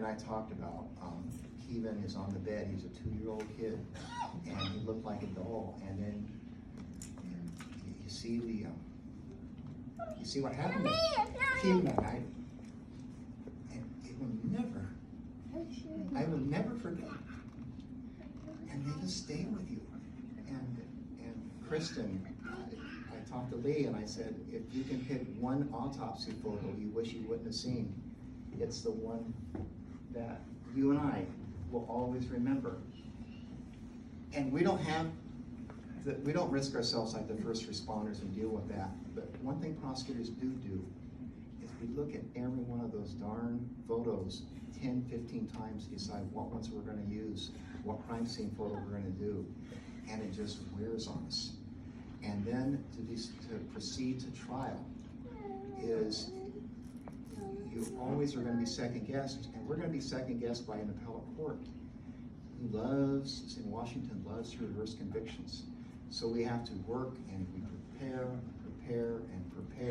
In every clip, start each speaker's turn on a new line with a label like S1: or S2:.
S1: and I talked about, Kevin is on the bed, he's a 2-year-old kid, and he looked like a doll, and then you see you see what happened to Kevin that night, and it I will never forget, and they just stay with you, and Kristen, I talked to Lee and I said, if you can pick one autopsy photo you wish you wouldn't have seen, it's the one that you and I will always remember. And we don't risk ourselves like the first responders and deal with that. But one thing prosecutors do is we look at every one of those darn photos 10, 15 times to decide what ones we're gonna use, what crime scene photo we're gonna do. And it just wears on us. And then to proceed to trial is, you always are going to be second guessed, and we're going to be second guessed by an appellate court who loves, in Washington, loves to reverse convictions. So we have to work and we prepare.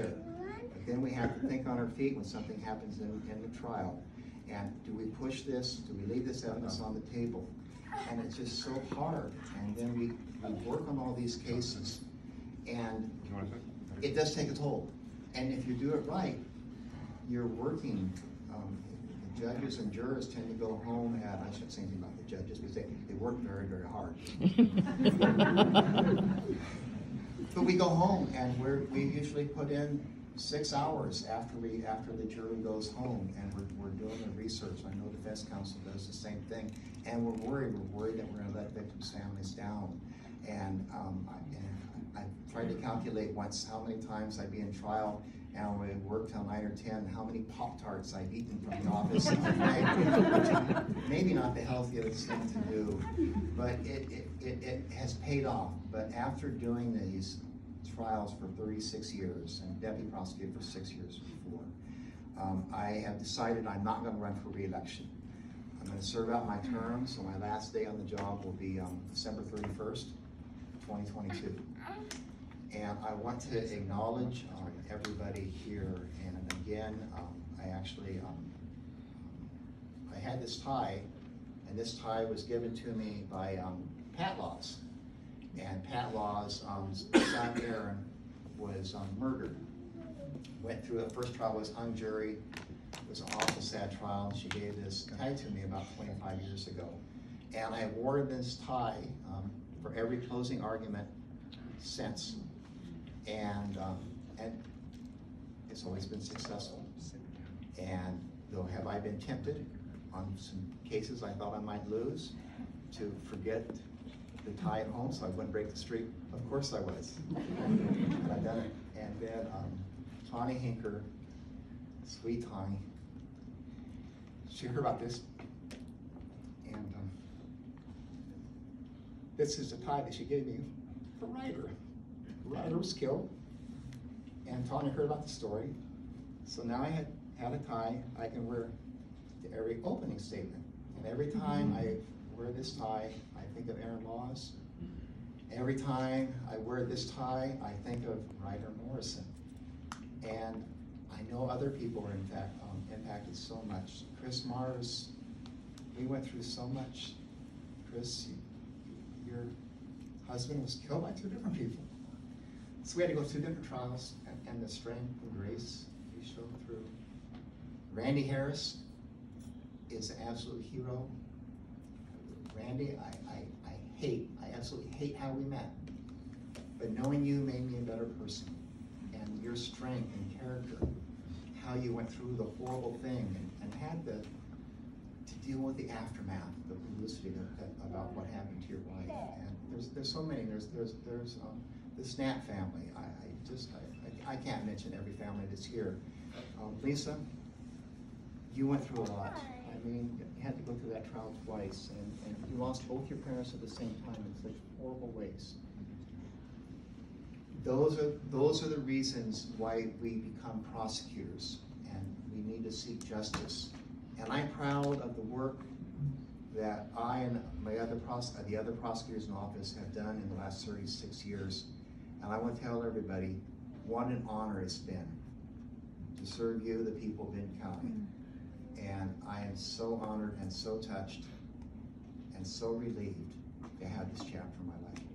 S1: But then we have to think on our feet when something happens in the trial. And do we push this? Do we leave this evidence on the table? And it's just so hard. And then we work on all these cases. And it does take a toll. And if you do it right, you're working. The judges and jurors tend to go home at, I shouldn't say anything about the judges, because they work very, very hard. But we go home and we usually put in 6 hours after the jury goes home, and we're doing the research. I know defense counsel does the same thing. And we're worried that we're gonna let victims' families down. And I tried to calculate once how many times I'd be in trial, and when I worked till 9 or 10, how many Pop-Tarts I'd eaten from the office at night. Maybe not the healthiest thing to do, but it has paid off. But after doing these trials for 36 years, and deputy prosecutor for 6 years before, I have decided I'm not gonna run for re-election. I'm gonna serve out my term, so my last day on the job will be December 31st, 2022. And I want to acknowledge everybody here. And again, I actually, I had this tie, and this tie was given to me by Pat Laws. And Pat Laws' son Aaron was murdered. Went through the first trial, was hung jury. It was an awful sad trial. She gave this tie to me about 25 years ago. And I wore this tie for every closing argument since. And it's always been successful. And though have I been tempted on some cases I thought I might lose to forget the tie at home so I wouldn't break the streak? Of course I was. And I've done it. And then Tawny Hinker, sweet Tawny, she heard about this. And this is the tie that she gave me for Ryder. Ryder was killed, and Tawny heard about the story. So now I had a tie I can wear to every opening statement. And every time I wear this tie, I think of Aaron Laws. Every time I wear this tie, I think of Ryder Morrison. And I know other people are in fact impacted so much. Chris Mars, we went through so much. Chris, your husband was killed by 2 different people. So we had to go through different trials, and the strength and grace he showed through. Randy Harris is an absolute hero. Randy, I absolutely hate how we met. But knowing you made me a better person. And your strength and character, how you went through the horrible thing and had to deal with the aftermath, the publicity about what happened to your wife. And there's so many. There's the Snap family. I can't mention every family that's here. Lisa, you went through a lot. I mean, you had to go through that trial twice, and you lost both your parents at the same time in such horrible ways. Those are the reasons why we become prosecutors, and we need to seek justice. And I'm proud of the work that I and the other prosecutors in office have done in the last 36 years. And I want to tell everybody what an honor it's been to serve you, the people of Benton County. And I am so honored and so touched and so relieved to have this chapter in my life.